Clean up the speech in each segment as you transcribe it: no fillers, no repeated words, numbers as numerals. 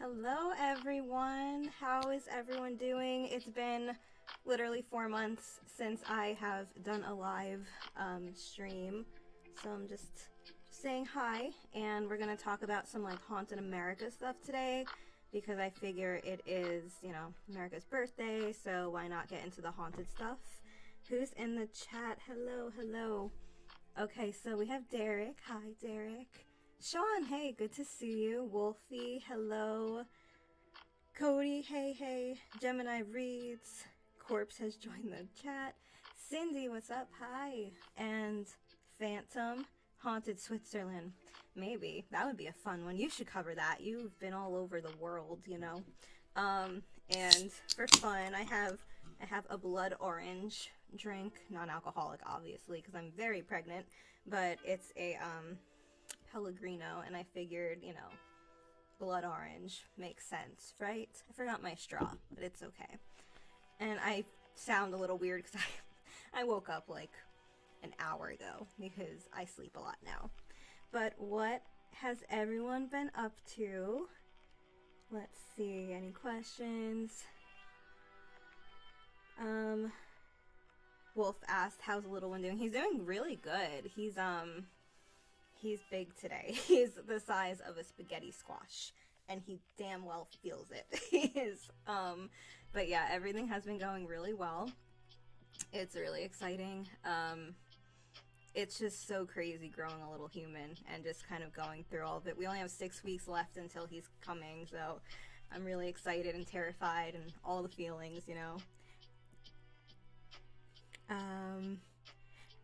Hello, everyone. How is everyone doing? It's been literally 4 months since I have done a live stream, so I'm just saying hi, and we're gonna talk about some like Haunted America stuff today because I figure it is, America's birthday, so why not get into the haunted stuff? Who's in the chat? Hello, hello. Okay, so we have Derek. Hi, Derek. Sean, hey, good to see you. Wolfie, hello. Cody, hey, hey. Gemini reads. Corpse has joined the chat. Cindy, what's up? Hi. And Phantom, Haunted Switzerland. Maybe. That would be a fun one. You should cover that. You've been all over the world, And for fun, I have a blood orange drink, non-alcoholic, obviously, because I'm very pregnant, but it's a, Pellegrino, and I figured, blood orange makes sense, right? I forgot my straw, but it's okay. And I sound a little weird because I woke up like an hour ago because I sleep a lot now. But what has everyone been up to? Let's see, any questions? Wolf asked, how's the little one doing? He's doing really good. He's big today. He's the size of a spaghetti squash, and he damn well feels it. He is. But yeah, everything has been going really well. It's really exciting. It's just so crazy growing a little human and just kind of going through all of it. We only have 6 weeks left until he's coming, so I'm really excited and terrified and all the feelings,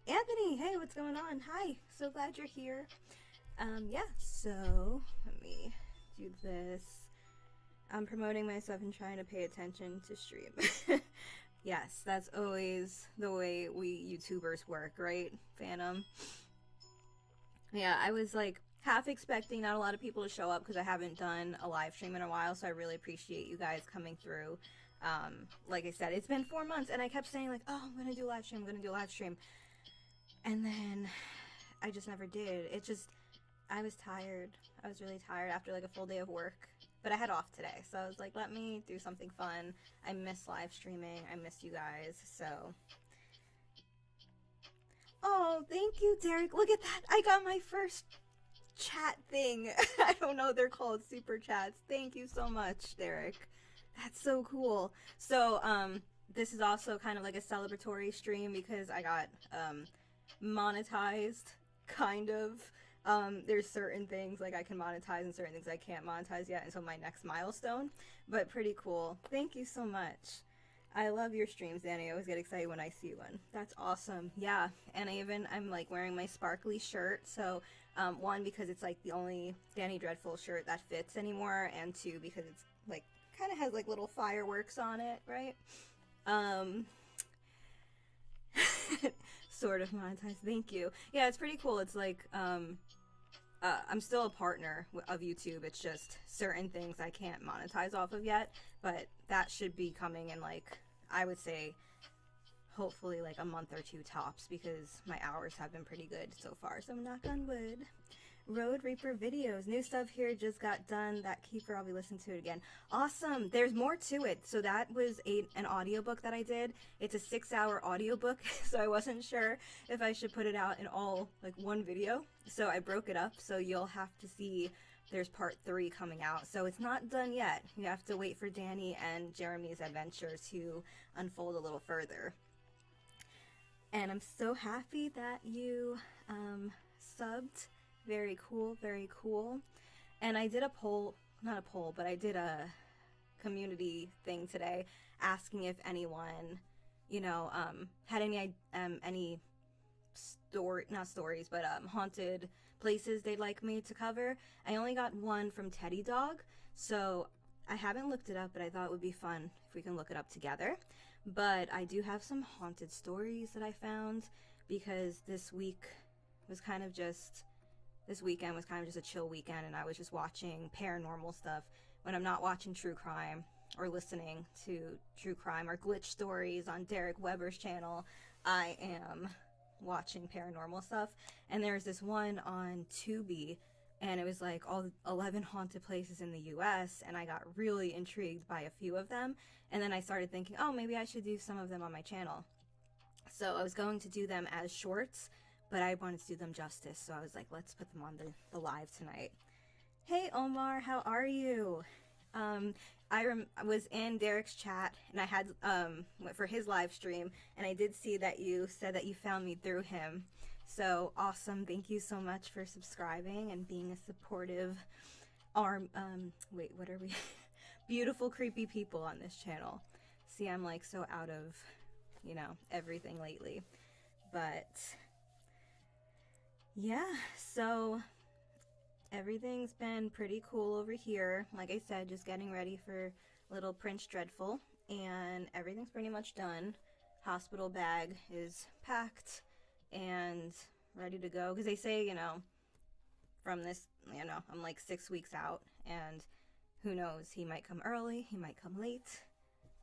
Anthony, hey, what's going on? Hi, so glad you're here. Yeah, so let me do this. I'm promoting myself and trying to pay attention to stream. Yes, that's always the way we YouTubers work, right, Phantom? Yeah, I was like half expecting not a lot of people to show up because I haven't done a live stream in a while, so I really appreciate you guys coming through. Like I said, it's been 4 months, and I kept saying like, oh, I'm gonna do a live stream, I'm gonna do a live stream. And then I just never did. I was tired. I was really tired after like a full day of work. But I had off today, so I was like, let me do something fun. I miss live streaming. I miss you guys, so. Oh, thank you, Derek. Look at that. I got my first chat thing. I don't know, they're called super chats. Thank you so much, Derek. That's so cool. So, this is also kind of like a celebratory stream because I got, monetized, kind of. There's certain things like I can monetize and certain things I can't monetize yet until my next milestone, but pretty cool. Thank you so much. I love your streams, Danny. I always get excited when I see one. That's awesome. Yeah, and I'm like wearing my sparkly shirt, so one, because it's like the only Danny Dreadful shirt that fits anymore, and two, because it's like kind of has like little fireworks on it, right? Sort of monetized. Thank you. Yeah, it's pretty cool. It's like I'm still a partner of YouTube. It's just certain things I can't monetize off of yet, but that should be coming in like, I would say, hopefully like a month or two tops, because my hours have been pretty good so far, so knock on wood. Road Reaper videos. New stuff here just got done. That keeper, I'll be listening to it again. Awesome. There's more to it. So that was an audiobook that I did. It's a 6-hour audiobook, so I wasn't sure if I should put it out in all like one video. So I broke it up, so you'll have to see there's part 3 coming out. So it's not done yet. You have to wait for Danny and Jeremy's adventure to unfold a little further. And I'm so happy that you subbed. Very cool, very cool. And I did a poll, not a poll, but I did a community thing today asking if anyone, had any not stories, but haunted places they'd like me to cover. I only got one from Teddy Dog, so I haven't looked it up, but I thought it would be fun if we can look it up together. But I do have some haunted stories that I found, because this weekend was kind of just a chill weekend, and I was just watching paranormal stuff when I'm not watching true crime or listening to true crime or glitch stories on Derek Weber's channel. I am watching paranormal stuff, and there's this one on Tubi and it was like all 11 haunted places in the US, and I got really intrigued by a few of them. And then I started thinking, oh, maybe I should do some of them on my channel. So I was going to do them as shorts, but I wanted to do them justice, so I was like, let's put them on the live tonight. Hey Omar, how are you? I was in Derek's chat, and I had went for his live stream, and I did see that you said that you found me through him. So awesome! Thank you so much for subscribing and being a supportive wait, what are we? Beautiful, creepy people on this channel. See, I'm like so out of, you know, everything lately, but yeah. So everything's been pretty cool over here. Like I said, just getting ready for little Prince Dreadful, and everything's pretty much done. Hospital bag is packed and ready to go, because they say, you know, from this, you know, I'm like 6 weeks out, and who knows, he might come early, he might come late.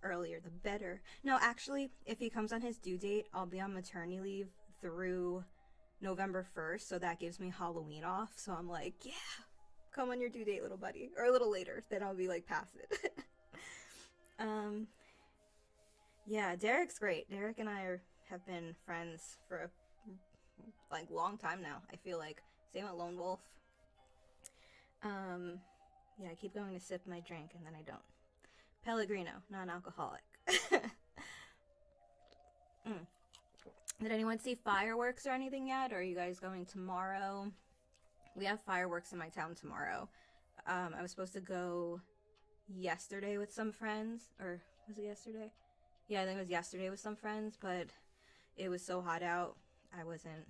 Earlier the better. No, actually, if he comes on his due date, I'll be on maternity leave through November 1st, so that gives me Halloween off. So I'm like, yeah, come on your due date, little buddy. Or a little later, then I'll be like past it. Yeah, Derek's great. Derek and I have been friends for a like long time now, I feel like. Same with Lone Wolf. Yeah, I keep going to sip my drink and then I don't. Pellegrino, non-alcoholic. Did anyone see fireworks or anything yet? Or are you guys going tomorrow? We have fireworks in my town tomorrow. I was supposed to go yesterday with some friends. Or was it yesterday? Yeah, I think it was yesterday with some friends, but it was so hot out. I wasn't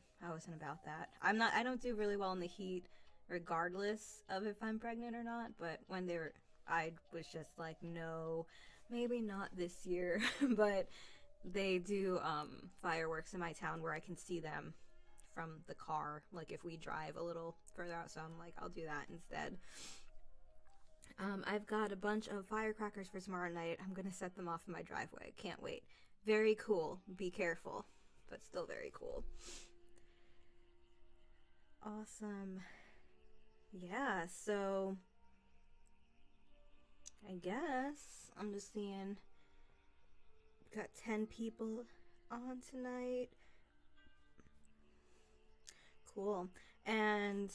about that. I don't do really well in the heat, regardless of if I'm pregnant or not, but when I was just like, no, maybe not this year. But they do fireworks in my town where I can see them from the car, like if we drive a little further out, so I'm like, I'll do that instead. I've got a bunch of firecrackers for tomorrow night. I'm gonna set them off in my driveway. Can't wait. Very cool. Be careful, but still very cool. Awesome. Yeah, so I guess I'm just seeing, got 10 people on tonight. Cool. And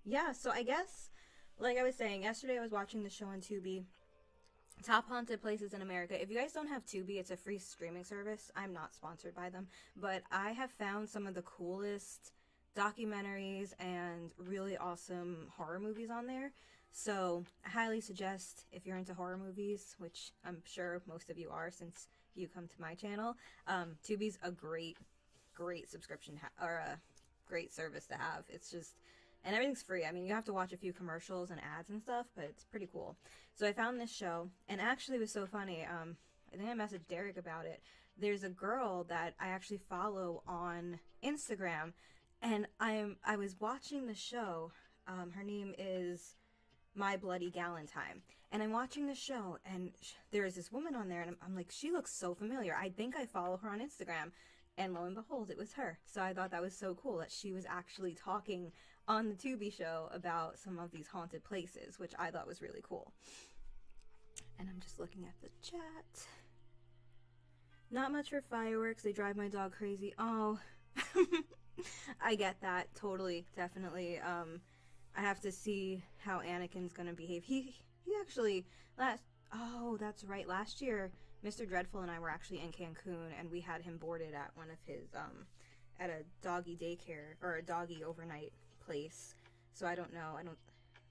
yeah, so I guess, like I was saying, yesterday I was watching the show on Tubi, Top Haunted Places in America. If you guys don't have Tubi, it's a free streaming service. I'm not sponsored by them, but I have found some of the coolest documentaries and really awesome horror movies on there. So I highly suggest, if you're into horror movies, which I'm sure most of you are since you come to my channel, Tubi's a great subscription or a great service to have. It's just, and everything's free. I mean, you have to watch a few commercials and ads and stuff, but it's pretty cool. So I found this show, and actually it was so funny. I think I messaged Derek about it. There's a girl that I actually follow on Instagram, and I was watching the show. Her name is My Bloody Galentine, and I'm watching the show, and there's this woman on there, and I'm like, she looks so familiar. I think I follow her on Instagram, and lo and behold, it was her. So I thought that was so cool that she was actually talking on the Tubi show about some of these haunted places, which I thought was really cool. And I'm just looking at the chat. Not much for fireworks. They drive my dog crazy. Oh, I get that. Totally. Definitely. I have to see how Anakin's gonna behave. He actually, oh, that's right. Last year, Mr. Dreadful and I were actually in Cancun, and we had him boarded at one of his, at a doggy daycare, or a doggy overnight place. So I don't know.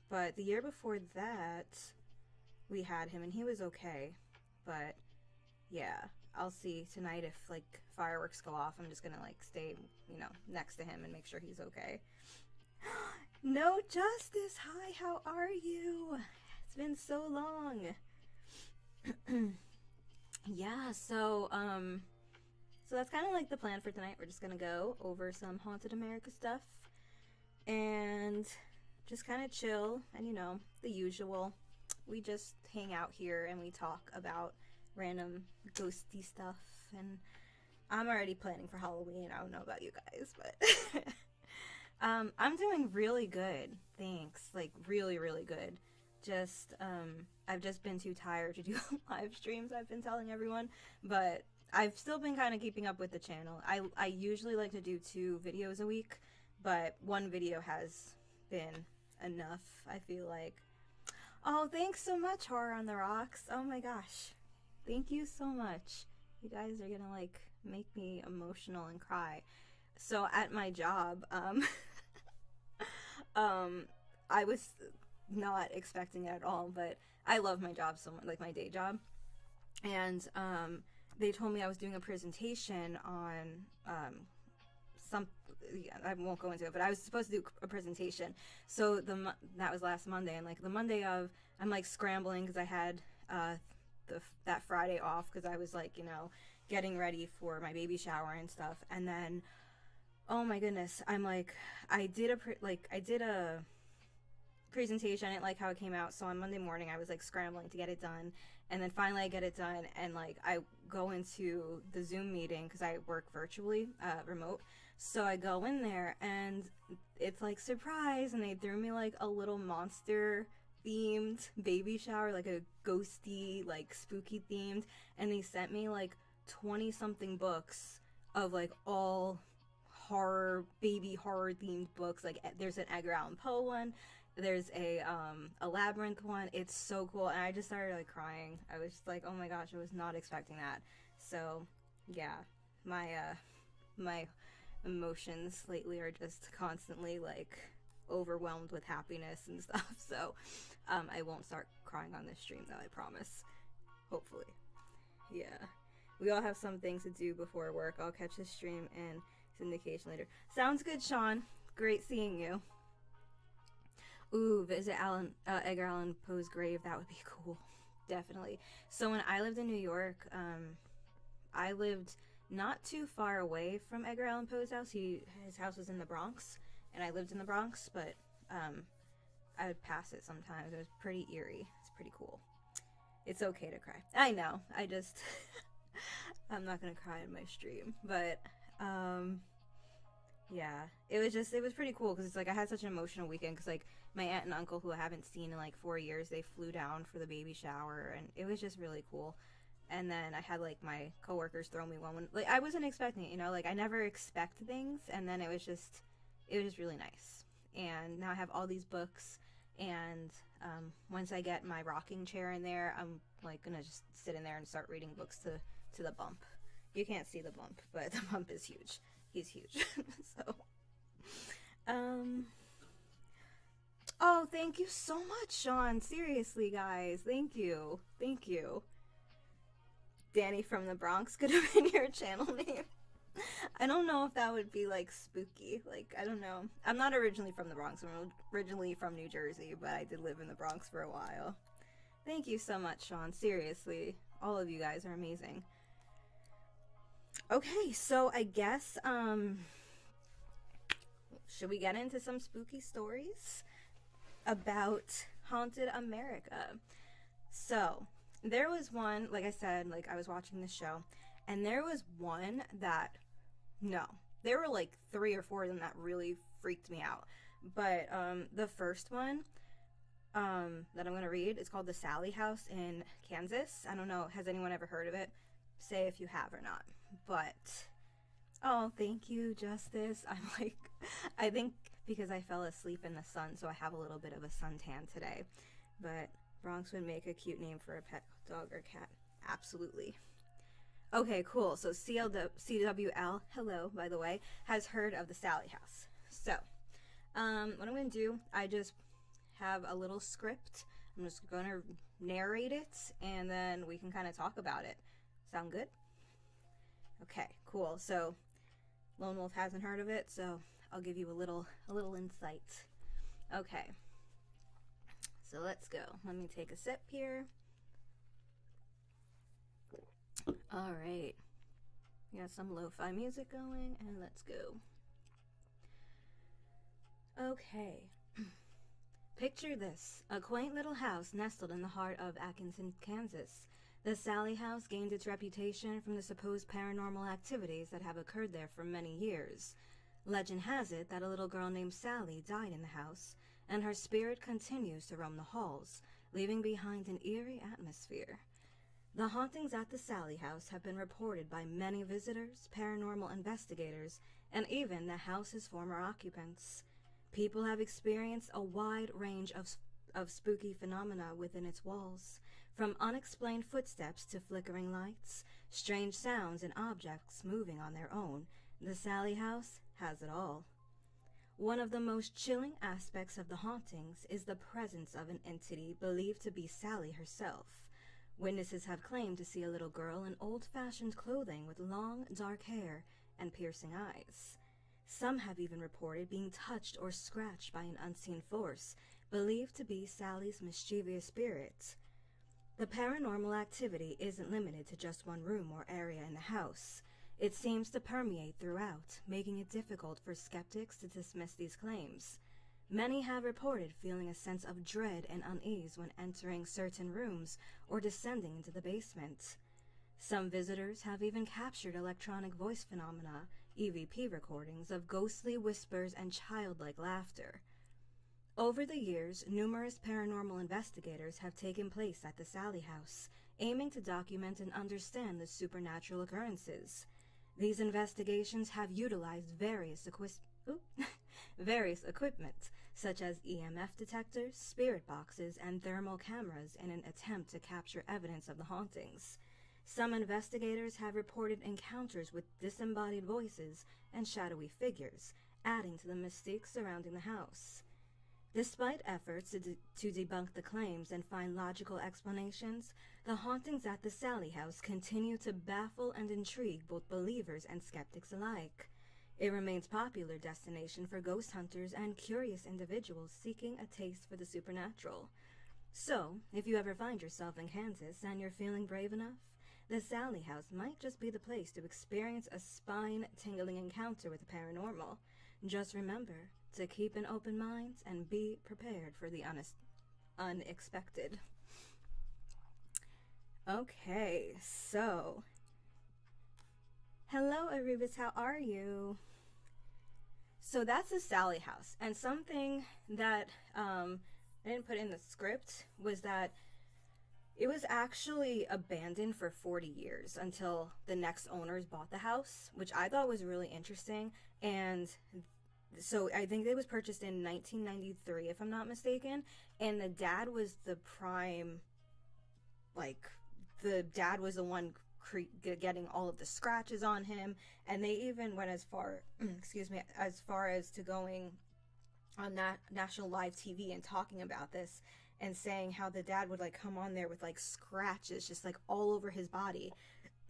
But the year before that, we had him, and he was okay. But yeah, I'll see tonight if like fireworks go off. I'm just gonna like stay, you know, next to him and make sure he's okay. No Justice, hi, how are you? It's been so long. Yeah, so that's kind of like the plan for tonight. We're just gonna go over some Haunted America stuff and just kind of chill, and you know, the usual. We just hang out here and we talk about random ghosty stuff, and I'm already planning for Halloween. I don't know about you guys, but I'm doing really good. Thanks. Like really, really good. Just I've just been too tired to do live streams, I've been telling everyone, but I've still been kind of keeping up with the channel. I usually like to do 2 videos a week, but 1 video has been enough, I feel like. Oh, thanks so much, Horror on the Rocks. Oh my gosh. Thank you so much. You guys are gonna like make me emotional and cry. So at my job, I was not expecting it at all, but I love my job so much, like my day job. And they told me I was doing a presentation on some. Yeah, I won't go into it, but I was supposed to do a presentation. So that was last Monday, and like the Monday of, I'm like scrambling because I had that Friday off because I was like, getting ready for my baby shower and stuff. And then, oh my goodness, I'm like, I did a presentation. I didn't like how it came out, so on Monday morning I was like scrambling to get it done, and then finally I get it done, and like I go into the Zoom meeting because I work virtually, remote. So I go in there and it's like surprise, and they threw me like a little monster themed baby shower, like a ghosty, like spooky themed, and they sent me like 20 something books of like all baby horror themed books. Like there's an Edgar Allan Poe one, there's a Labyrinth one. It's so cool, and I just started like crying. I was just like, oh my gosh, I was not expecting that. So yeah, my emotions lately are just constantly like overwhelmed with happiness and stuff. So I won't start crying on this stream though, I promise. Hopefully. Yeah. We all have some things to do before work. I'll catch the stream and syndication later. Sounds good, Sean. Great seeing you. Ooh, visit Edgar Allan Poe's grave. That would be cool. Definitely. So when I lived in New York, I lived not too far away from Edgar Allan Poe's house. His house was in the Bronx, and I lived in the Bronx, but I would pass it sometimes. It was pretty eerie. It's pretty cool. It's okay to cry. I know. I just I'm not gonna cry in my stream, but yeah, it was pretty cool because it's like I had such an emotional weekend because like my aunt and uncle, who I haven't seen in like 4 years, they flew down for the baby shower, and it was just really cool. And then I had like my coworkers throw me one when, like, I wasn't expecting it, like I never expect things, and then it was just really nice. And now I have all these books, and once I get my rocking chair in there, I'm like gonna just sit in there and start reading books to the bump. You can't see the bump, but the bump is huge. He's huge. So oh, thank you so much, Sean. Seriously, guys, thank you. Danny from the Bronx could have been your channel name. I don't know if that would be like spooky. Like, I don't know. I'm not originally from the Bronx. I'm originally from New Jersey, but I did live in the Bronx for a while. Thank you so much, Sean. Seriously, all of you guys are amazing. Okay, so I guess should we get into some spooky stories about haunted America? So there was one, like I said, like I was watching this show, and there was one that, no, there were like 3 or 4 of them that really freaked me out. But the first one that I'm gonna read is called the Sallie House in Kansas. I don't know, has anyone ever heard of it? Say if you have or not. But oh, thank you, Justice. I'm like, I think because I fell asleep in the sun, so I have a little bit of a suntan today. But Bronx would make a cute name for a pet dog or cat. Absolutely. Okay, cool. So CWL, hello, by the way, has heard of the Sallie House. So, what I'm going to do, I just have a little script. I'm just going to narrate it, and then we can kind of talk about it. Sound good? Okay, cool. So, Lone Wolf hasn't heard of it, so I'll give you a little insight. Okay. So let's go. Let me take a sip here. All right. We got some lo-fi music going, and let's go. Okay. Picture this, a quaint little house nestled in the heart of Atkinson, Kansas. The Sallie House gained its reputation from the supposed paranormal activities that have occurred there for many years. Legend has it that a little girl named Sally died in the house, and her spirit continues to roam the halls, leaving behind an eerie atmosphere. The hauntings at the Sally house have been reported by many visitors, paranormal investigators, and even the house's former occupants. People have experienced a wide range of spooky phenomena within its walls, from unexplained footsteps to flickering lights, strange sounds, and objects moving on their own. The Sally house has it all. One of the most chilling aspects of the hauntings is the presence of an entity believed to be Sally herself. Witnesses have claimed to see a little girl in old-fashioned clothing with long, dark hair and piercing eyes. Some have even reported being touched or scratched by an unseen force, believed to be Sally's mischievous spirit. The paranormal activity isn't limited to just one room or area in the house. It seems to permeate throughout, making it difficult for skeptics to dismiss these claims. Many have reported feeling a sense of dread and unease when entering certain rooms or descending into the basement. Some visitors have even captured electronic voice phenomena, EVP recordings of ghostly whispers and childlike laughter. Over the years, numerous paranormal investigators have taken place at the Sally house, aiming to document and understand the supernatural occurrences. These investigations have utilized various equipment, such as EMF detectors, spirit boxes, and thermal cameras in an attempt to capture evidence of the hauntings. Some investigators have reported encounters with disembodied voices and shadowy figures, adding to the mystique surrounding the house. Despite efforts to debunk the claims and find logical explanations, the hauntings at the Sally house continue to baffle and intrigue both believers and skeptics alike. It remains a popular destination for ghost hunters and curious individuals seeking a taste for the supernatural. So, if you ever find yourself in Kansas and you're feeling brave enough, the Sally house might just be the place to experience a spine-tingling encounter with the paranormal. Just remember to keep an open mind and be prepared for the unexpected. Okay, so hello Arubis, how are you? So that's the Sally house, and something that I didn't put in the script was that it was actually abandoned for 40 years until the next owners bought the house, which I thought was really interesting. And so I think it was purchased in 1993, if I'm not mistaken, and the dad was the prime, the dad was the one getting all of the scratches on him, and they even went as far, as far as to going on that national live TV and talking about this and saying how the dad would come on there with scratches just all over his body.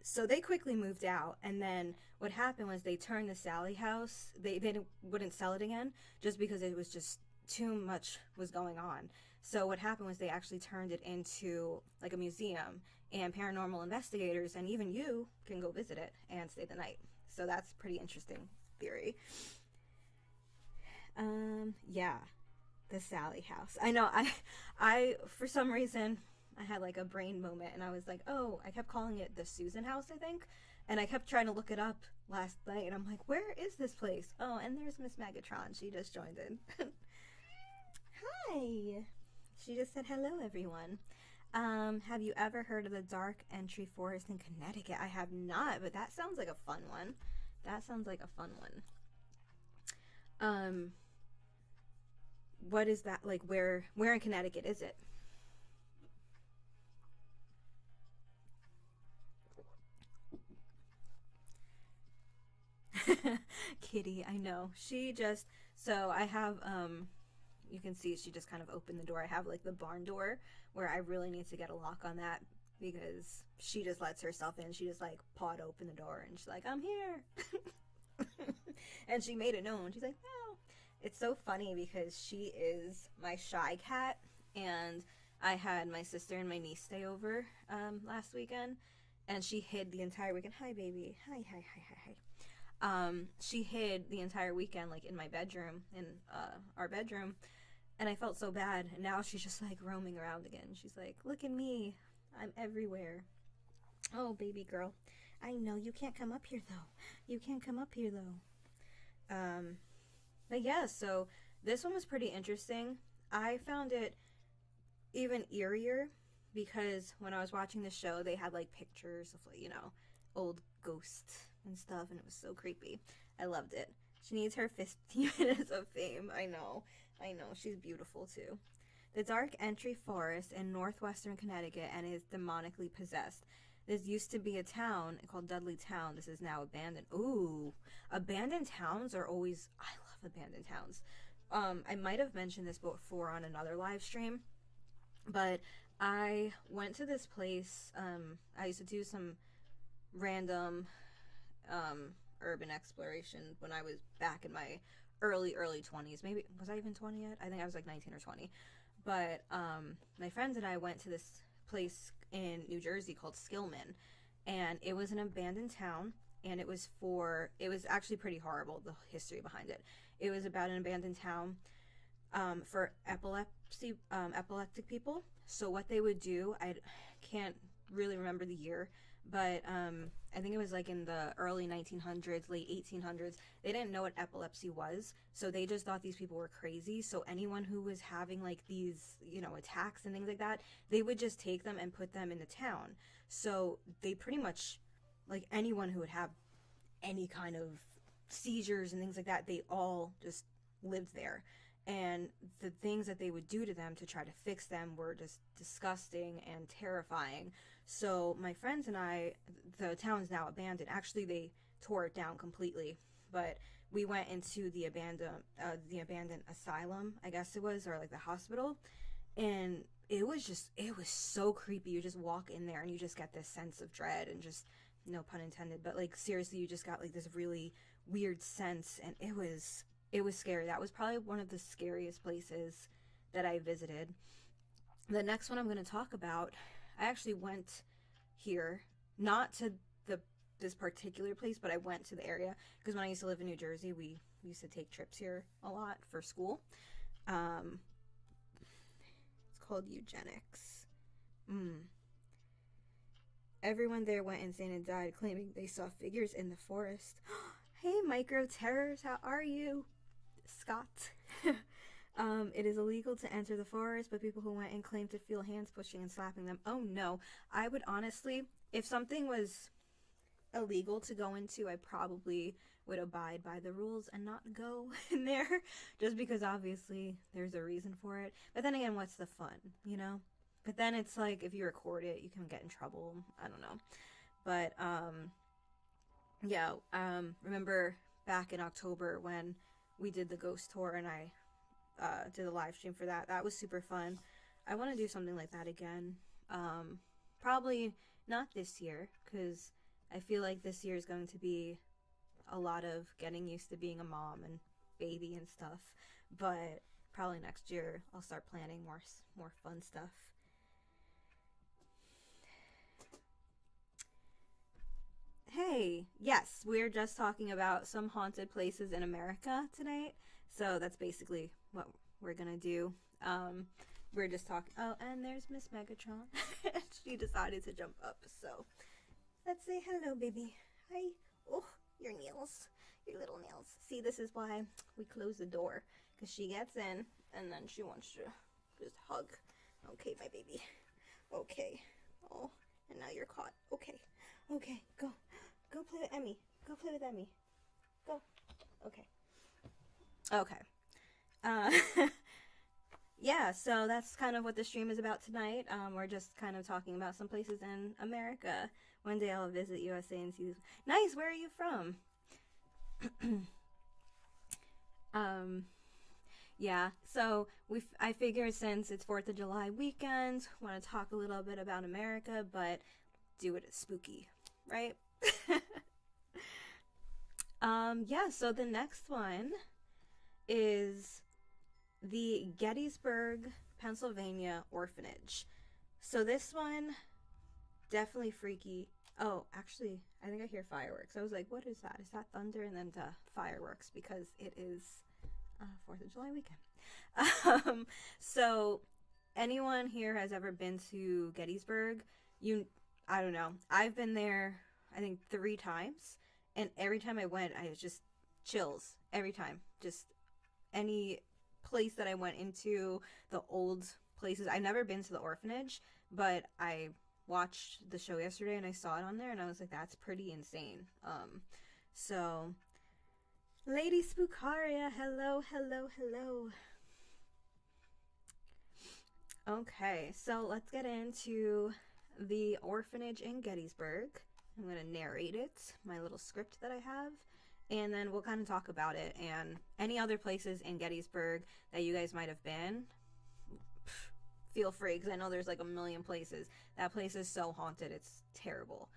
So they quickly moved out, and then what happened was they turned the Sally house, they wouldn't sell it again just because it was just too much was going on. So what happened was they actually turned it into a museum, and paranormal investigators and even you can go visit it and stay the night. So that's a pretty interesting theory. Yeah, the Sally house. I know, I for some reason I had a brain moment, and I was like, oh, I kept calling it the Susan house, I think, and I kept trying to look it up last night, and I'm like, where is this place? Oh, and there's Miss Megatron. She just joined in. Hi. She just said hello, everyone. Have you ever heard of the Dark Entry Forest in Connecticut? I have not, but that sounds like a fun one. What is that where in Connecticut is it? Kitty, I know. She just, so I have, you can see she just kind of opened the door. I have the barn door where I really need to get a lock on that because she just lets herself in. She just pawed open the door and she's like, I'm here. And she made it known. She's like, no. It's so funny because she is my shy cat, and I had my sister and my niece stay over last weekend, and she hid the entire weekend. Hi, baby. Hi. She hid the entire weekend in my bedroom, in our bedroom, and I felt so bad. And now she's just roaming around again. She's like, look at me, I'm everywhere. Oh, baby girl, I know you can't come up here though. Um, but yeah, so this one was pretty interesting. I found it even eerier because when I was watching the show, they had like pictures of like, old ghosts and stuff, and it was so creepy. I loved it. She needs her 15 minutes of fame. I know. She's beautiful too. The Dark Entry Forest in northwestern Connecticut and is demonically possessed. This used to be a town called Dudley Town. This is now abandoned. Ooh, abandoned towns are always. I love abandoned towns. I might have mentioned this before on another live stream, but I went to this place. I used to do some random urban exploration when I was back in my early 20s. Maybe was I even 20 yet? I think I was like 19 or 20. But my friends and I went to this place in New Jersey called Skillman, and it was an abandoned town. And it was actually pretty horrible, the history behind it. It was about an abandoned town for epileptic people. So what they would do, I can't really remember the year, but I think it was like in the early 1900s, late 1800s. They didn't know what epilepsy was, so they just thought these people were crazy. So anyone who was having like these, attacks and things like that, they would just take them and put them in the town. So they pretty much, like anyone who would have any kind of seizures and things like that, they all just lived there. And the things that they would do to them to try to fix them were just disgusting and terrifying. So my friends and I, the town's now abandoned. Actually, they tore it down completely, but we went into the abandoned asylum, I guess it was, or like the hospital, and it was so creepy. You just walk in there and you just get this sense of dread and just, no pun intended, but like seriously, you just got like this really weird sense, and it was scary. That was probably one of the scariest places that I visited. The next one I'm going to talk about, I actually went here, not to this particular place, but I went to the area because when I used to live in New Jersey, we used to take trips here a lot for school. It's called Eugenics. Everyone there went insane and died, claiming they saw figures in the forest. Hey, Micro Terrors, how are you? Scott. It is illegal to enter the forest, but people who went in claimed to feel hands pushing and slapping them. Oh no. I would honestly, if something was illegal to go into, I probably would abide by the rules and not go in there, just because obviously there's a reason for it. But then again, what's the fun, But then it's like, if you record it, you can get in trouble. I don't know. But, yeah, remember back in October when we did the ghost tour and I did a live stream for that. That was super fun. I want to do something like that again. Probably not this year, because I feel like this year is going to be a lot of getting used to being a mom and baby and stuff. But probably next year I'll start planning more fun stuff. Hey, yes, we're just talking about some haunted places in America tonight. So that's basically what we're gonna do. We're just talking. Oh, and there's Miss Megatron. She decided to jump up. So let's say hello, baby. Hi. Oh, your nails. Your little nails. See, this is why we close the door. Because she gets in and then she wants to just hug. Okay, my baby. Okay. Oh, and now you're caught. Okay. Okay, go. Go play with Emmy. Go play with Emmy. Go. Okay. Okay. Yeah, so that's kind of what the stream is about tonight. We're just kind of talking about some places in America. One day I'll visit USA and see this. Nice, where are you from? Yeah, so I figured since it's 4th of July weekend, want to talk a little bit about America, but do it spooky, right? Yeah, so the next one is the Gettysburg, Pennsylvania orphanage. So this one, definitely freaky. Oh, actually, I think I hear fireworks. I was like, what is that? Is that thunder? And then fireworks, because it is 4th of July weekend. So anyone here has ever been to Gettysburg, I don't know. I've been there, I think 3 times. And every time I went, chills every time. Just any place that I went into, the old places. I've never been to the orphanage, but I watched the show yesterday and I saw it on there and I was like, that's pretty insane. So Lady Spookaria, hello, hello, hello. Okay, so let's get into the orphanage in Gettysburg. I'm going to narrate it, my little script that I have, and then we'll kind of talk about it and any other places in Gettysburg that you guys might have been. Feel free, because I know there's like a million places. That place is so haunted, it's terrible.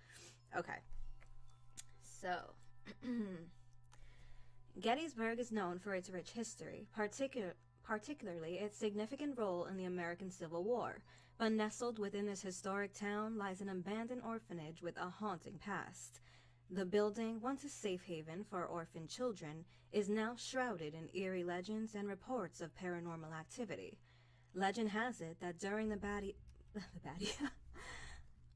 Okay, so Gettysburg is known for its rich history, particularly its significant role in the American Civil War, but nestled within this historic town lies an abandoned orphanage with a haunting past. The building, once a safe haven for orphaned children, is now shrouded in eerie legends and reports of paranormal activity. Legend has it that during the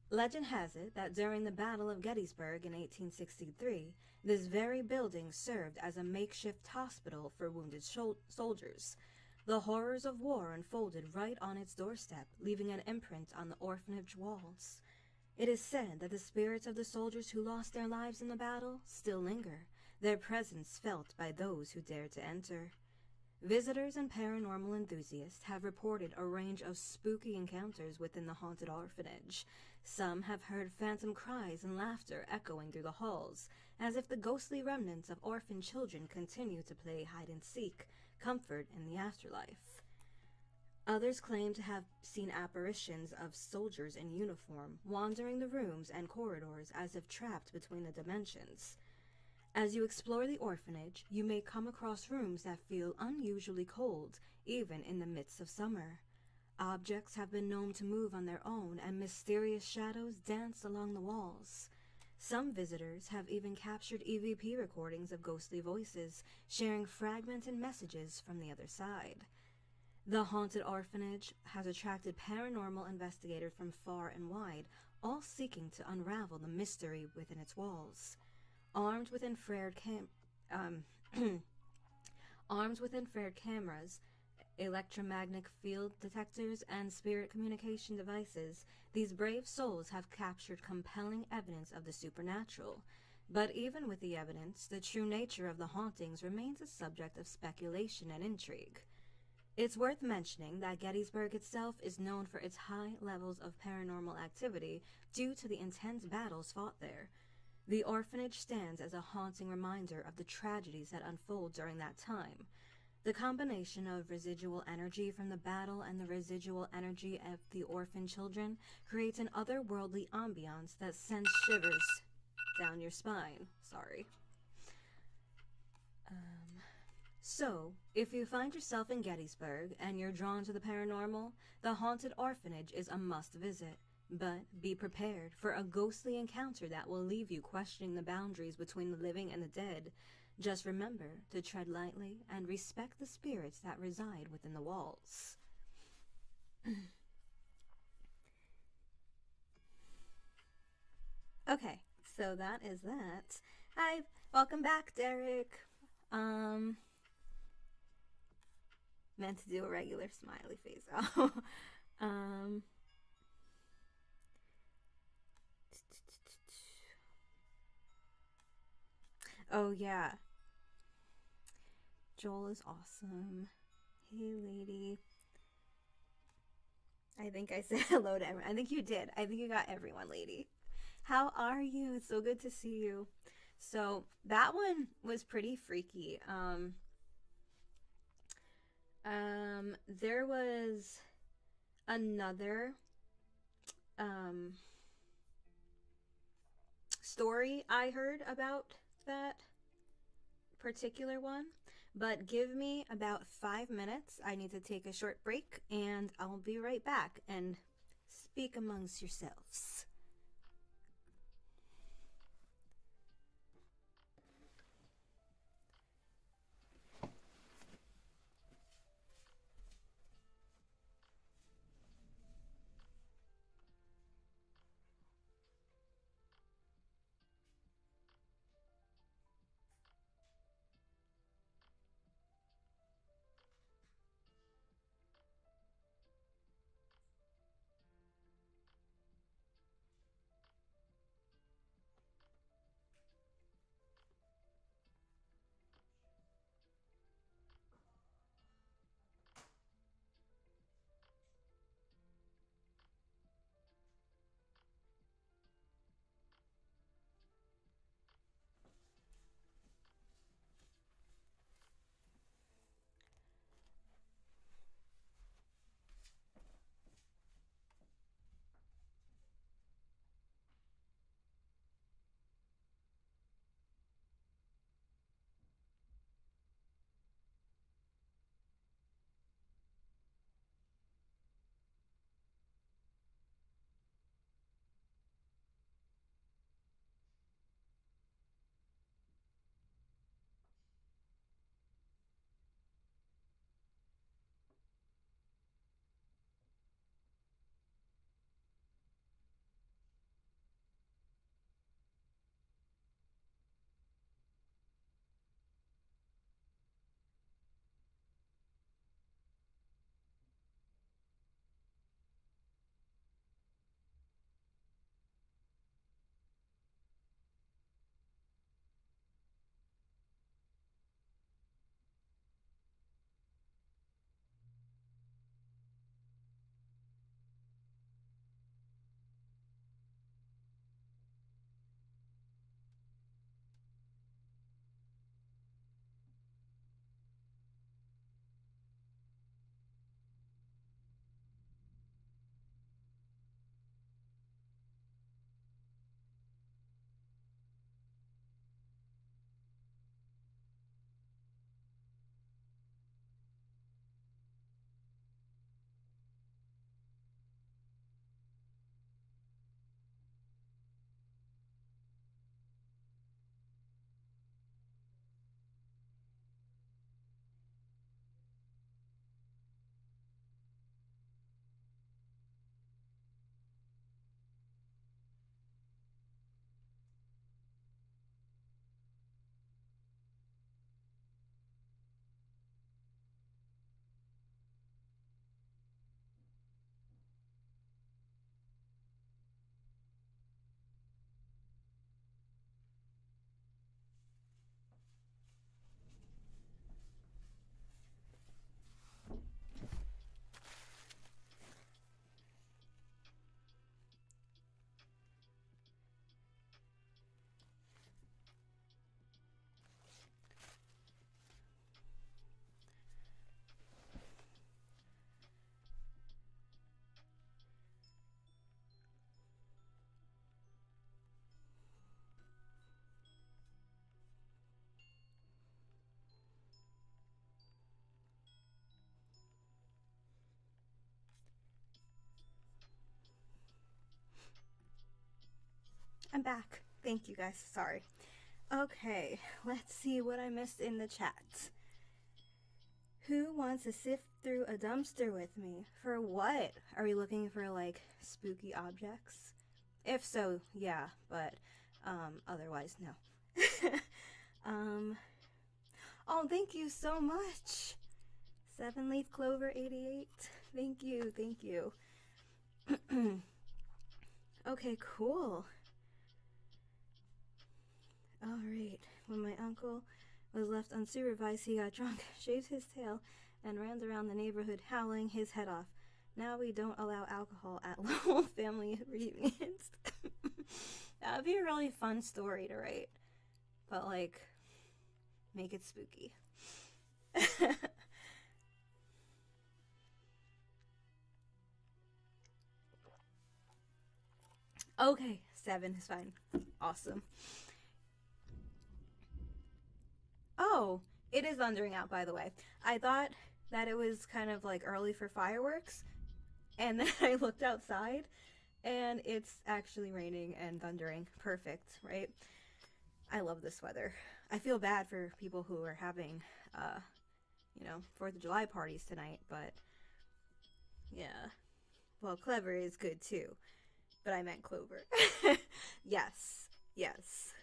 Legend has it that during the Battle of Gettysburg in 1863, this very building served as a makeshift hospital for wounded soldiers. The horrors of war unfolded right on its doorstep, leaving an imprint on the orphanage walls. It is said that the spirits of the soldiers who lost their lives in the battle still linger, their presence felt by those who dared to enter. Visitors and paranormal enthusiasts have reported a range of spooky encounters within the haunted orphanage. Some have heard phantom cries and laughter echoing through the halls, as if the ghostly remnants of orphaned children continue to play hide-and-seek, comfort in the afterlife. Others claim to have seen apparitions of soldiers in uniform wandering the rooms and corridors as if trapped between the dimensions. As you explore the orphanage, you may come across rooms that feel unusually cold, even in the midst of summer. Objects have been known to move on their own, and mysterious shadows dance along the walls. Some visitors have even captured EVP recordings of ghostly voices, sharing fragmented messages from the other side. The haunted orphanage has attracted paranormal investigators from far and wide, all seeking to unravel the mystery within its walls. Armed with infrared cameras, electromagnetic field detectors, and spirit communication devices, these brave souls have captured compelling evidence of the supernatural. But even with the evidence, the true nature of the hauntings remains a subject of speculation and intrigue. It's worth mentioning that Gettysburg itself is known for its high levels of paranormal activity due to the intense battles fought there. The orphanage stands as a haunting reminder of the tragedies that unfold during that time. The combination of residual energy from the battle and the residual energy of the orphan children creates an otherworldly ambiance that sends shivers down your spine. Sorry. So, if you find yourself in Gettysburg and you're drawn to the paranormal, the haunted orphanage is a must visit. But be prepared for a ghostly encounter that will leave you questioning the boundaries between the living and the dead. Just remember to tread lightly and respect the spirits that reside within the walls. Okay, so that is that. Hi, welcome back, Derek. Meant to do a regular smiley face. Oh yeah, Joel is awesome. Hey lady. I think I said hello to everyone. I think you did. I think you got everyone, lady. How are you? It's so good to see you. So that one was pretty freaky. There was another story I heard about that particular one, but give me about 5 minutes. I need to take a short break and I'll be right back and speak amongst yourselves. I'm back. Thank you guys. Sorry. Okay, let's see what I missed in the chat. Who wants to sift through a dumpster with me? For what? Are we looking for like spooky objects? If so, yeah, but otherwise no. Oh, thank you so much. 7-leaf clover 88. Thank you, thank you. Okay, cool. Alright, when my uncle was left unsupervised, he got drunk, shaved his tail, and ran around the neighborhood howling his head off. Now we don't allow alcohol at Lowell family reunions. That would be a really fun story to write. But, like, make it spooky. Okay, 7 is fine. Awesome. Oh, it is thundering out, by the way. I thought that it was kind of like early for fireworks, and then I looked outside, and it's actually raining and thundering. Perfect, right? I love this weather. I feel bad for people who are having, 4th of July parties tonight, but yeah. Well, clever is good too, but I meant Clover. Yes, yes.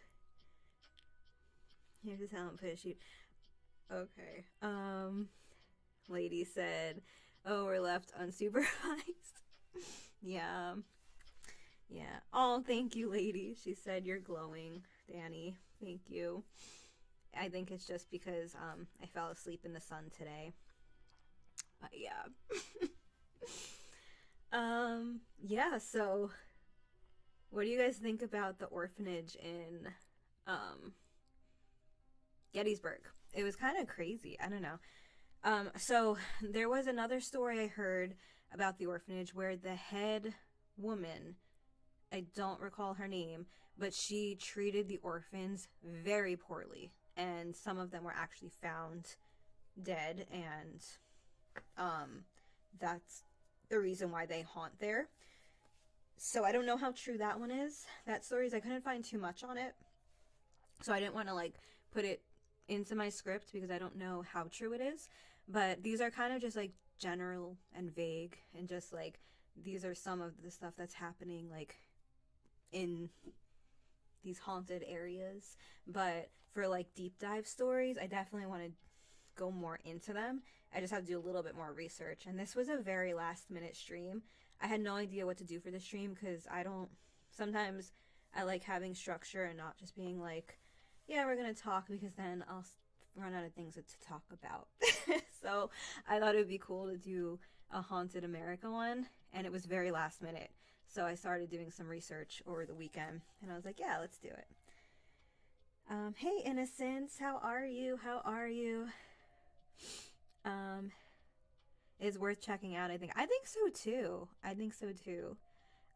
Here's a talent push. Okay. Lady said, "Oh, we're left unsupervised." Yeah. Yeah. Oh, thank you, lady. She said, "You're glowing, Danny." Thank you. I think it's just because I fell asleep in the sun today. But yeah. Yeah, so what do you guys think about the orphanage in Gettysburg? It was kind of crazy. I don't know. So there was another story I heard about the orphanage where the head woman, I don't recall her name, but she treated the orphans very poorly, and some of them were actually found dead, and that's the reason why they haunt there. So I don't know how true that one is. That story, I couldn't find too much on it, so I didn't want to like put it into my script because I don't know how true it is. But these are kind of just like general and vague, and just like these are some of the stuff that's happening like in these haunted areas. But for like deep dive stories, I definitely want to go more into them. I just have to do a little bit more research, and this was a very last minute stream. I had no idea what to do for the stream because sometimes I like having structure and not just being like, yeah, we're gonna talk, because then I'll run out of things to talk about. So I thought it would be cool to do a Haunted America one, and it was very last minute. So I started doing some research over the weekend, and I was like, yeah, let's do it. Hey, Innocence, how are you? How are you? It's worth checking out, I think. I think so too.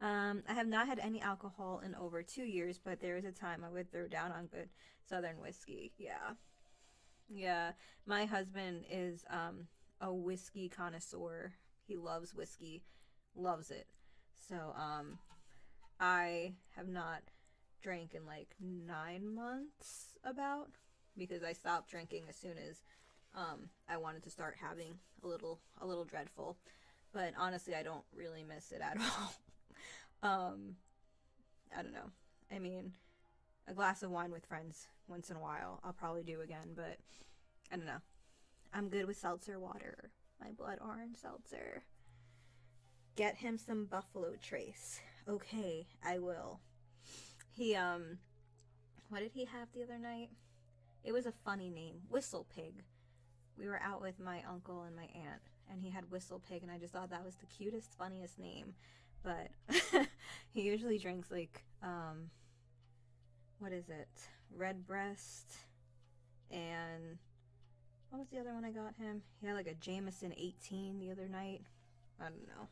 I have not had any alcohol in over 2 years, but there was a time I would throw down on good Southern whiskey. Yeah. My husband is a whiskey connoisseur. He loves whiskey, loves it. So I have not drank in like 9 months because I stopped drinking as soon as I wanted to start having a little dreadful. But honestly, I don't really miss it at all. I don't know. I mean, a glass of wine with friends once in a while I'll probably do again, but I don't know. I'm good with seltzer water. My blood orange seltzer. Get him some Buffalo Trace. Okay, I will. He, what did he have the other night? It was a funny name. Whistle Pig. We were out with my uncle and my aunt, and he had Whistle Pig, and I just thought that was the cutest, funniest name. But he usually drinks like, what is it? Redbreast, and what was the other one I got him? He had like a Jameson 18 the other night. I don't know.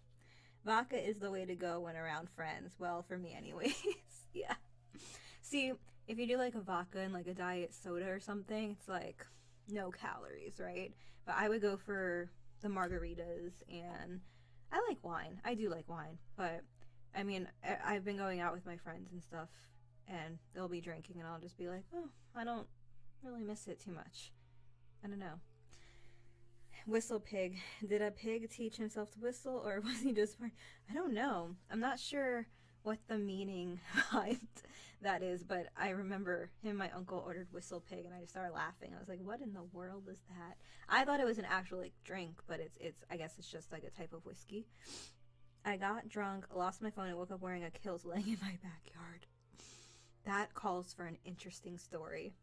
Vodka is the way to go when around friends. Well, for me anyways. Yeah. See, if you do like a vodka and like a diet soda or something, it's like no calories, right? But I would go for the margaritas, and I like wine. I do like wine, but I mean, I've been going out with my friends and stuff, and they'll be drinking, and I'll just be like, oh, I don't really miss it too much. I don't know. Whistle pig. Did a pig teach himself to whistle, or was he just born? I don't know. I'm not sure what the meaning behind that is, but I remember him and my uncle ordered whistle pig, and I just started laughing. I was like, what in the world is that? I thought it was an actual like drink, but it's I guess it's just like a type of whiskey. I got drunk, lost my phone, and woke up wearing a kilt laying in my backyard. That calls for an interesting story.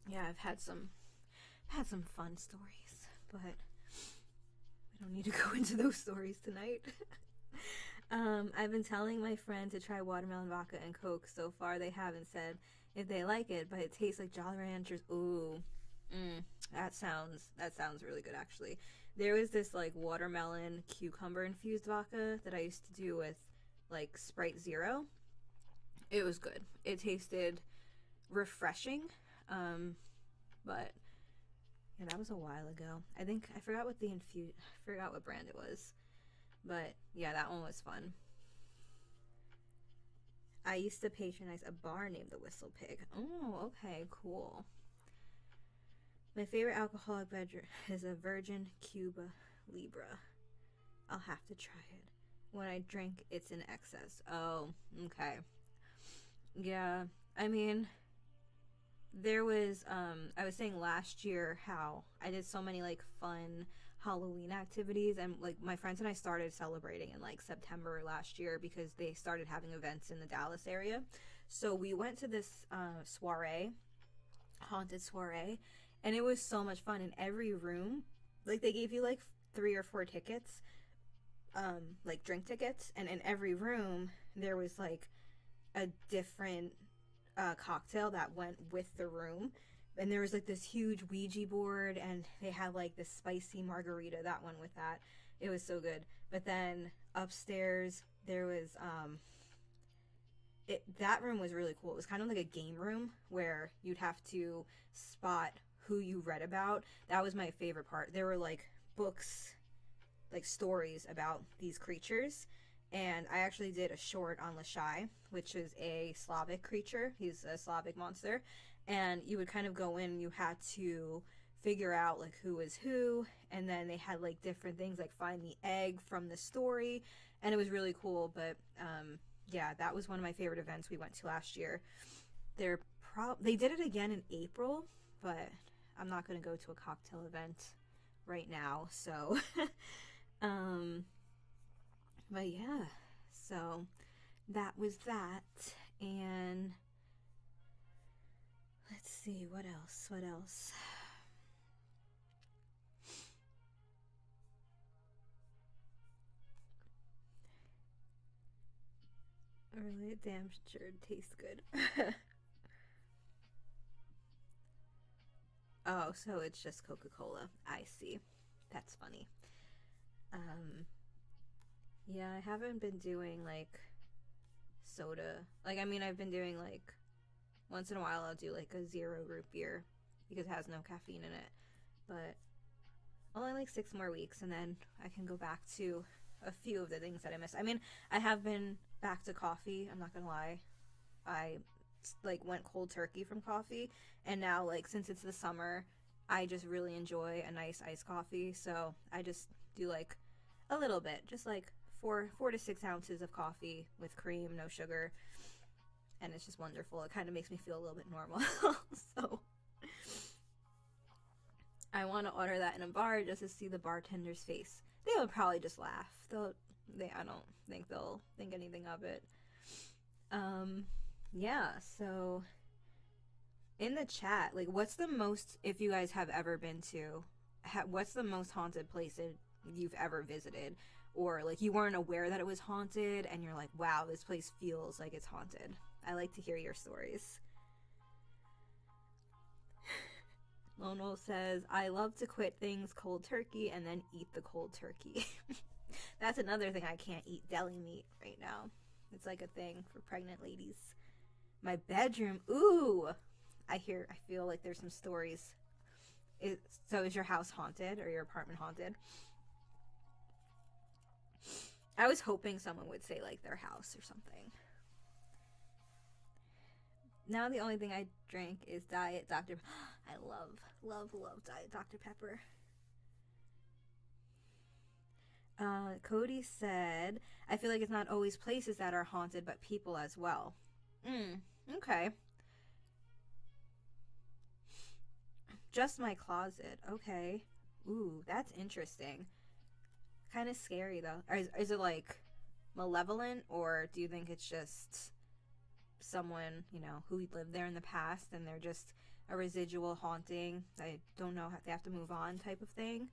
Yeah, I've had some fun stories, but we don't need to go into those stories tonight. I've been telling my friend to try watermelon vodka and Coke. So far, they haven't said if they like it, but it tastes like Jolly Ranchers. Ooh, that sounds really good, actually. There was this like watermelon cucumber infused vodka that I used to do with like Sprite Zero. It was good. It tasted refreshing, but yeah, that was a while ago. I forgot what brand it was, but yeah, that one was fun. I used to patronize a bar named the Whistle Pig. Oh, okay, cool. My favorite alcoholic beverage is a Virgin Cuba Libre. I'll have to try it. When I drink, it's in excess. Oh, okay. Yeah, I mean, there was, I was saying last year how I did so many, like, fun Halloween activities, and, like, my friends and I started celebrating in, like, September last year because they started having events in the Dallas area. So we went to this soiree, haunted soiree, and it was so much fun. In every room, like, they gave you, like, 3 or 4 tickets, like, drink tickets, and in every room, there was, like, a different cocktail that went with the room. And there was like this huge Ouija board, and they had like this spicy margarita that went with that. It was so good. But then upstairs there was that room was really cool. It was kind of like a game room where you'd have to spot who you read about. That was my favorite part. There were like books, like stories about these creatures. And I actually did a short on Lashai, which is a Slavic creature. He's a Slavic monster. And you would kind of go in and you had to figure out like who is who. And then they had like different things like find the egg from the story. And it was really cool. But yeah, that was one of my favorite events we went to last year. They did it again in April, but I'm not going to go to a cocktail event right now. So but yeah, so that was that. And let's see, what else? Really damn sure tastes good. Oh, so it's just Coca-Cola. I see. That's funny. Yeah, I haven't been doing like soda. Like, I mean, I've been doing like once in a while I'll do like a 0 root beer because it has no caffeine in it. But only like 6 more weeks, and then I can go back to a few of the things that I miss. I mean, I have been back to coffee. I'm not gonna lie. I like went cold turkey from coffee, and now like since it's the summer, I just really enjoy a nice iced coffee. So I just do like a little bit, just like 4 to 6 ounces of coffee with cream, no sugar, and it's just wonderful. It kind of makes me feel a little bit normal. So I want to order that in a bar just to see the bartender's face. They would probably just laugh. I don't think they'll think anything of it. Yeah, so in the chat, like, what's the most, if you guys have ever been to, what's the most haunted place you've ever visited? Or, like, you weren't aware that it was haunted, and you're like, wow, this place feels like it's haunted. I like to hear your stories. Lone Wolf says, I love to quit things cold turkey and then eat the cold turkey. That's another thing I can't eat, deli meat right now. It's like a thing for pregnant ladies. My bedroom, ooh! I feel like there's some stories. So is your house haunted or your apartment haunted? I was hoping someone would say like their house or something. Now the only thing I drink is Diet Dr. I love Diet Dr. Pepper. Cody said, I feel like it's not always places that are haunted, but people as well. Okay. Just my closet. Okay. Ooh, that's interesting. Kind of scary, though. Is it, like, malevolent, or do you think it's just someone, you know, who lived there in the past, and they're just a residual haunting? I don't know, they have to move on type of thing?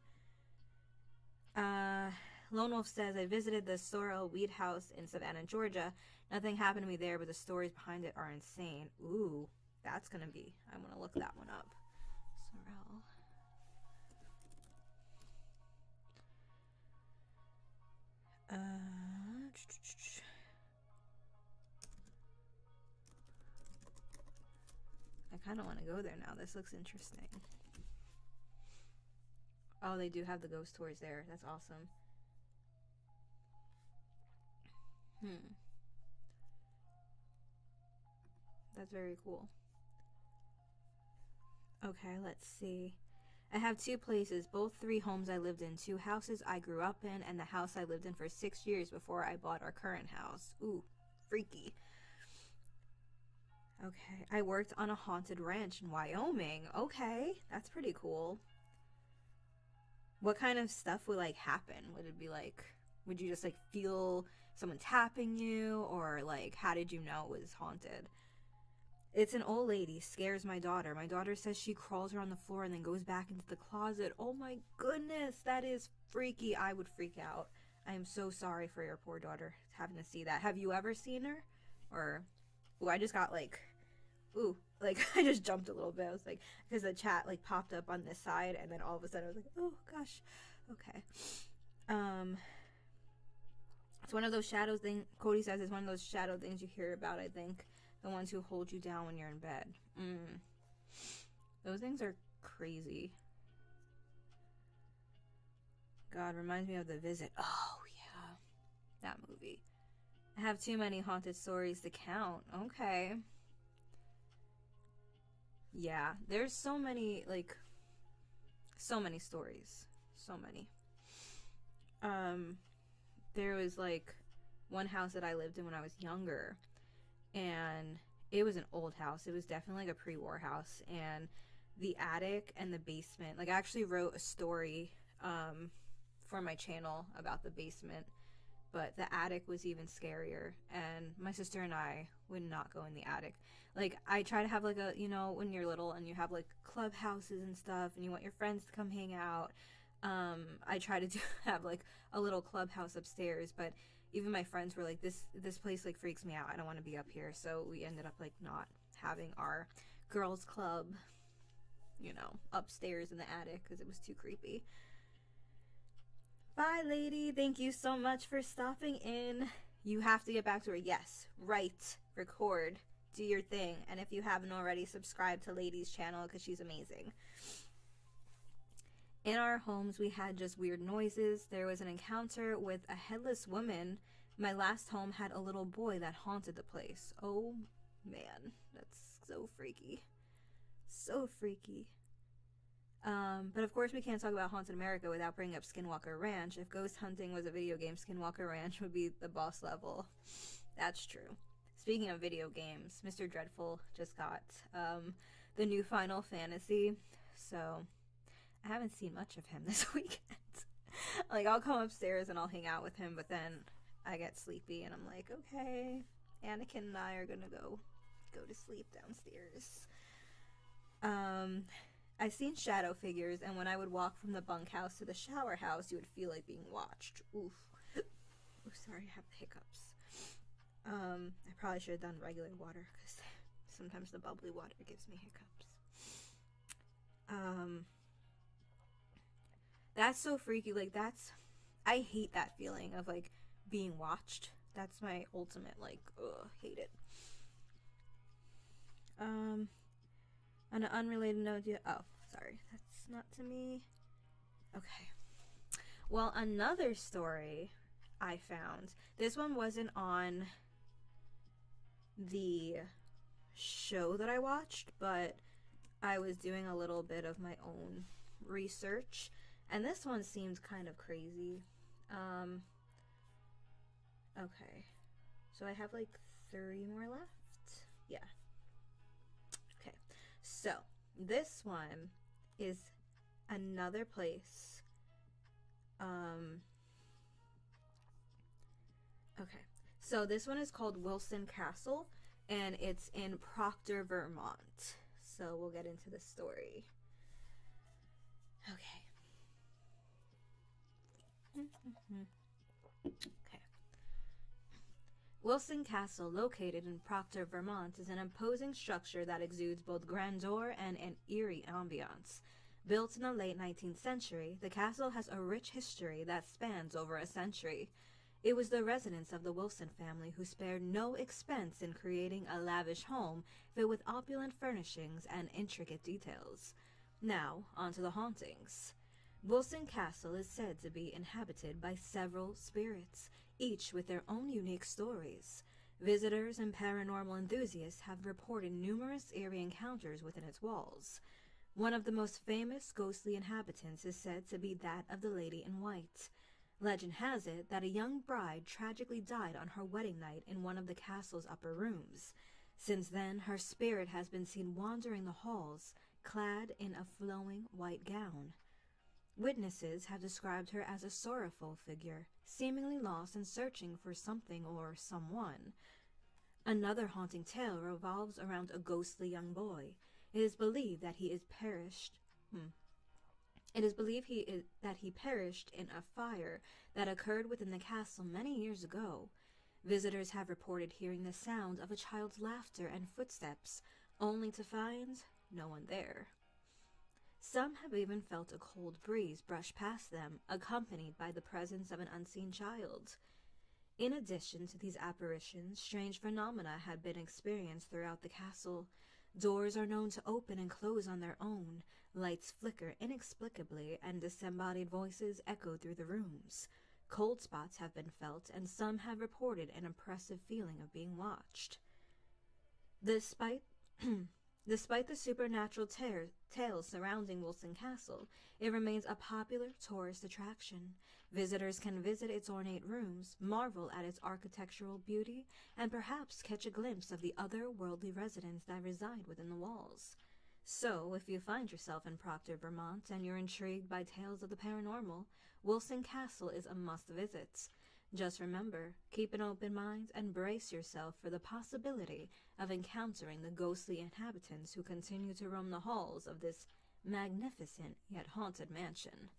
Lone Wolf says, I visited the Sorrel Weed House in Savannah, Georgia. Nothing happened to me there, but the stories behind it are insane. Ooh, that's gonna be... I want to look that one up. Sorrel. I kind of want to go there now. This looks interesting. Oh, they do have the ghost tours there. That's awesome. That's very cool. Okay, let's see. I have 2 places, both 3 homes I lived in, 2 houses I grew up in, and the house I lived in for 6 years before I bought our current house. Ooh, freaky. Okay, I worked on a haunted ranch in Wyoming. Okay, that's pretty cool. What kind of stuff would, like, happen? Would it be, like, would you just, like, feel someone tapping you? Or, like, how did you know it was haunted? It's an old lady, scares my daughter. My daughter says she crawls around the floor and then goes back into the closet. Oh my goodness, that is freaky. I would freak out. I am so sorry for your poor daughter having to see that. Have you ever seen her? Or, ooh, I just got like, ooh, like I just jumped a little bit. I was like, because the chat like popped up on this side, and then all of a sudden I was like, oh gosh, okay. It's one of those shadows things. Cody says it's one of those shadow things you hear about, I think. The ones who hold you down when you're in bed. Those things are crazy. God, reminds me of The Visit. Oh, yeah. That movie. I have too many haunted stories to count. Okay. Yeah, there's so many, like, so many stories. So many. There was, like, one house that I lived in when I was younger. And it was an old house. It was definitely like a pre-war house. And the attic and the basement, like I actually wrote a story for my channel about the basement, but the attic was even scarier. And my sister and I would not go in the attic. Like I try to have like a, you know, when you're little and you have like clubhouses and stuff and you want your friends to come hang out. I try to have like a little clubhouse upstairs, but even my friends were like, this place like freaks me out. I don't want to be up here. So we ended up like not having our girls club, you know, upstairs in the attic because it was too creepy. Bye, lady. Thank you so much for stopping in. You have to get back to her. Yes, write, record, do your thing. And if you haven't already, subscribe to Lady's channel because she's amazing. In our homes, we had just weird noises. There was an encounter with a headless woman. My last home had a little boy that haunted the place. Oh, man. That's so freaky. So freaky. But of course we can't talk about Haunted America without bringing up Skinwalker Ranch. If ghost hunting was a video game, Skinwalker Ranch would be the boss level. That's true. Speaking of video games, Mr. Dreadful just got the new Final Fantasy. So... I haven't seen much of him this weekend. Like, I'll come upstairs and I'll hang out with him, but then I get sleepy and I'm like, okay, Anakin and I are gonna go to sleep downstairs. I've seen shadow figures, and when I would walk from the bunkhouse to the shower house, you would feel like being watched. Oof. Oh, sorry, I have hiccups. I probably should have done regular water, because sometimes the bubbly water gives me hiccups. That's so freaky. Like, I hate that feeling of, like, being watched. That's my ultimate, like, ugh, hate it. On an unrelated note, oh, sorry, that's not to me. Okay. Well, another story I found. This one wasn't on the show that I watched, but I was doing a little bit of my own research, and this one seemed kind of crazy. Okay, so I have like 3 more left. Yeah. Okay, so this one is another place. Okay, so this one is called Wilson Castle, and it's in Proctor, Vermont. So we'll get into the story. Okay. Okay. Wilson Castle, located in Proctor, Vermont, is an imposing structure that exudes both grandeur and an eerie ambiance. Built in the late 19th century, the castle has a rich history that spans over a century. It was the residence of the Wilson family who spared no expense in creating a lavish home filled with opulent furnishings and intricate details. Now, onto the hauntings. Wilson Castle is said to be inhabited by several spirits, each with their own unique stories. Visitors and paranormal enthusiasts have reported numerous eerie encounters within its walls. One of the most famous ghostly inhabitants is said to be that of the Lady in White. Legend has it that a young bride tragically died on her wedding night in one of the castle's upper rooms. Since then, her spirit has been seen wandering the halls, clad in a flowing white gown. Witnesses have described her as a sorrowful figure, seemingly lost and searching for something or someone. Another haunting tale revolves around a ghostly young boy. It is believed that he perished in a fire that occurred within the castle many years ago. Visitors have reported hearing the sound of a child's laughter and footsteps, only to find no one there. Some have even felt a cold breeze brush past them, accompanied by the presence of an unseen child. In addition to these apparitions, strange phenomena have been experienced throughout the castle. Doors are known to open and close on their own, lights flicker inexplicably, and disembodied voices echo through the rooms. Cold spots have been felt, and some have reported an oppressive feeling of being watched. Despite the supernatural tales surrounding Wilson Castle, it remains a popular tourist attraction. Visitors can visit its ornate rooms, marvel at its architectural beauty, and perhaps catch a glimpse of the otherworldly residents that reside within the walls. So, if you find yourself in Proctor, Vermont, and you're intrigued by tales of the paranormal, Wilson Castle is a must-visit. Just remember, keep an open mind and brace yourself for the possibility of encountering the ghostly inhabitants who continue to roam the halls of this magnificent yet haunted mansion.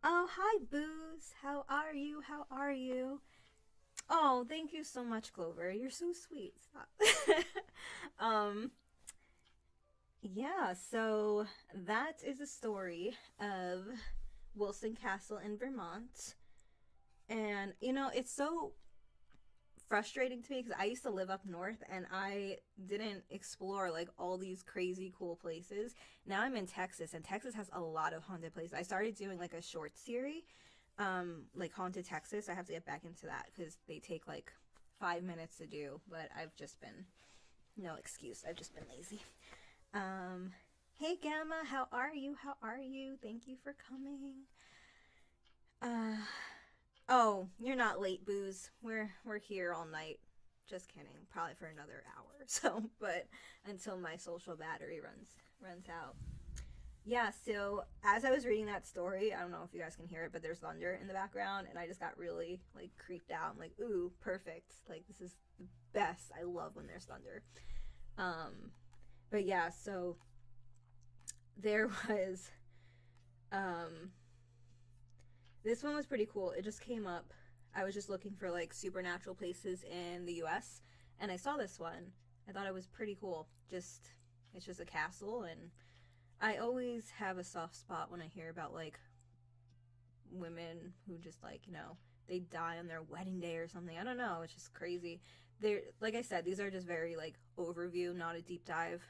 Oh, hi, Booze. How are you? How are you? Oh, thank you so much, Clover. You're so sweet. Stop. Yeah, so that is the story of Wilson Castle in Vermont. And, you know, it's so frustrating to me because I used to live up north and I didn't explore like all these crazy cool places. Now I'm in Texas, and Texas has a lot of haunted places. I started doing like a short series, like Haunted Texas. I have to get back into that because they take like 5 minutes to do, but I've just been, no excuse, I've just been lazy. Hey Gamma, how are you? How are you? Thank you for coming. Oh, you're not late, Booze. We're here all night. Just kidding. Probably for another hour. So, but until my social battery runs out. Yeah, so as I was reading that story, I don't know if you guys can hear it, but there's thunder in the background, and I just got really like creeped out. I'm like, ooh, perfect. Like, this is the best. I love when there's thunder. But yeah, so there was this one was pretty cool. It just came up. I was just looking for like supernatural places in the US, and I saw this one. I thought it was pretty cool. It's just a castle, and I always have a soft spot when I hear about like women who just like, you know, they die on their wedding day or something. I don't know, it's just crazy. They're, like I said, these are just very like overview, not a deep dive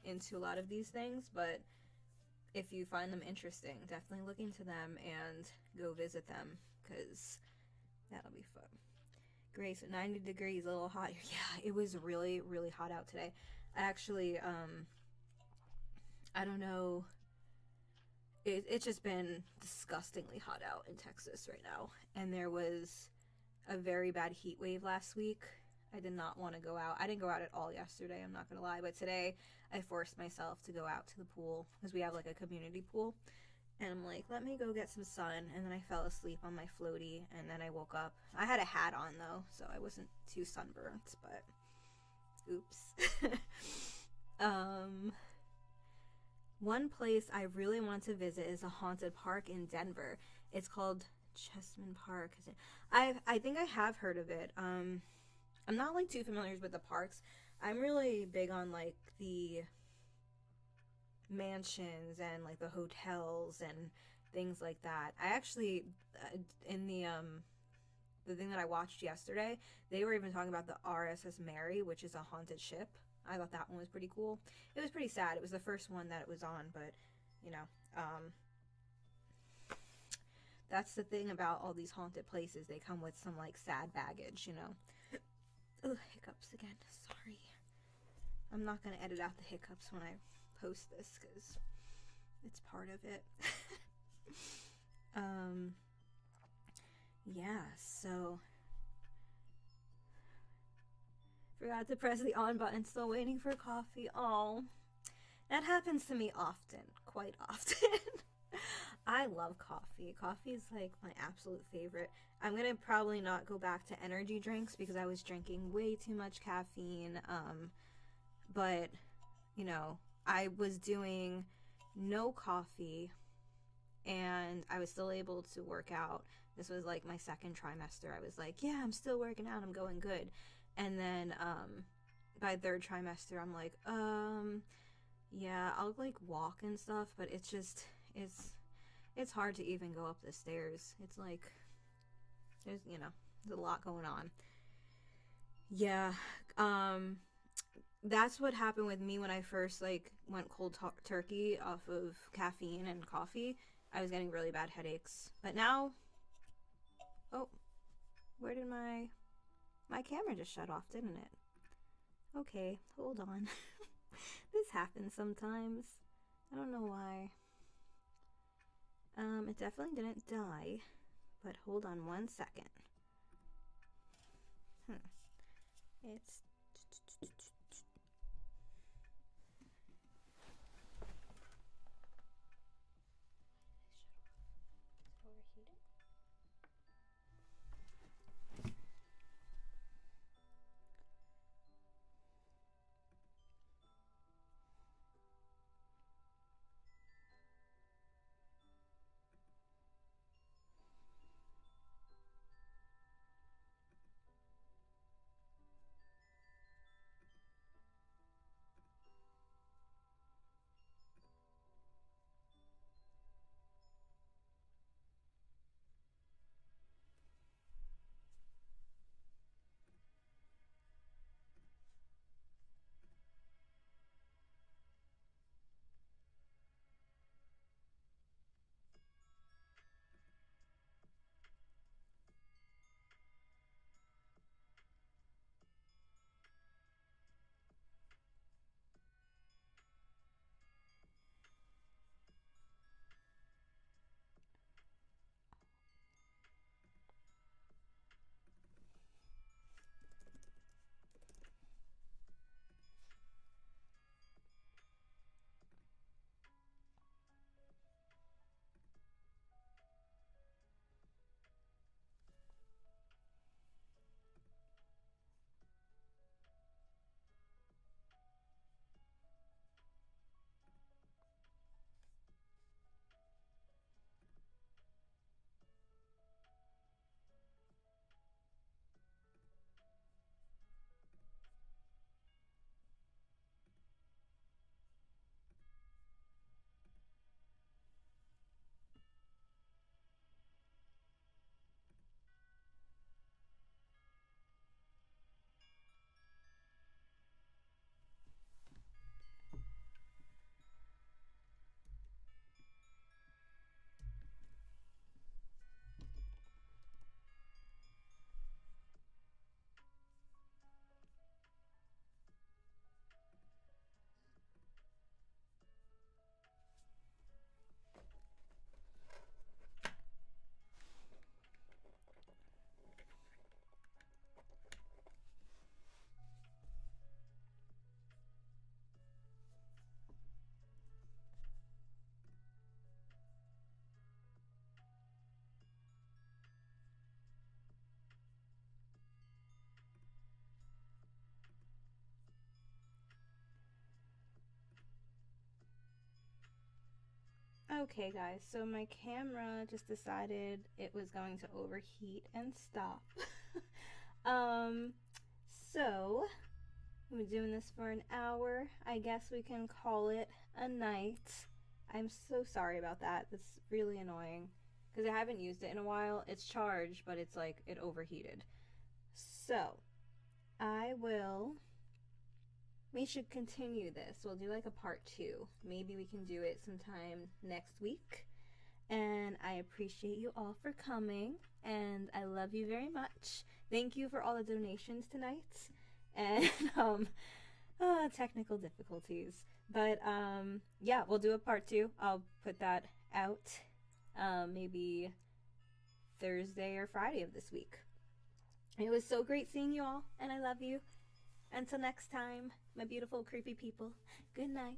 into a lot of these things, but if you find them interesting, definitely look into them and go visit them, because that'll be fun. Grace, 90 degrees, a little hot here. Yeah, it was really, really hot out today. I actually, I don't know. It's just been disgustingly hot out in Texas right now. And there was a very bad heat wave last week. I did not want to go out. I didn't go out at all yesterday, I'm not going to lie. But today, I forced myself to go out to the pool, because we have like a community pool. And I'm like, let me go get some sun. And then I fell asleep on my floaty. And then I woke up. I had a hat on, though, so I wasn't too sunburnt. But, oops. One place I really want to visit is a haunted park in Denver. It's called Chessman Park. I think I have heard of it. I'm not like too familiar with the parks. I'm really big on like the mansions and like the hotels and things like that. I actually in the thing that I watched yesterday, they were even talking about the RSS Mary, which is a haunted ship. I thought that one was pretty cool. It was pretty sad. It was the first one that it was on, but you know, that's the thing about all these haunted places. They come with some like sad baggage, you know. Ugh, hiccups again. Sorry. I'm not gonna edit out the hiccups when I post this because it's part of it. Yeah, so forgot to press the on button, still waiting for coffee. Oh, that happens to me often, quite often. I love coffee. Coffee is like my absolute favorite. I'm gonna probably not go back to energy drinks because I was drinking way too much caffeine. But you know, I was doing no coffee and I was still able to work out. This was like my second trimester. I was like, yeah, I'm still working out, I'm going good. And then by third trimester I'm like, yeah, I'll like walk and stuff, but it's just it's hard to even go up the stairs. It's like there's a lot going on. Yeah, that's what happened with me when I first like went cold turkey off of caffeine and coffee. I was getting really bad headaches. But now, oh, where did my camera just shut off, didn't it? Okay, hold on. This happens sometimes. I don't know why. It definitely didn't die, but hold on 1 second. It's overheating. Okay, guys, so my camera just decided it was going to overheat and stop. um, so we're doing this for an hour. I guess we can call it a night. I'm so sorry about that. That's really annoying because I haven't used it in a while. It's charged, but it's like it overheated. So I will. We should continue this. We'll do like a part 2. Maybe we can do it sometime next week. And I appreciate you all for coming. And I love you very much. Thank you for all the donations tonight. And technical difficulties. But yeah, we'll do a part 2. I'll put that out maybe Thursday or Friday of this week. It was so great seeing you all, and I love you. Until next time, my beautiful creepy people, good night.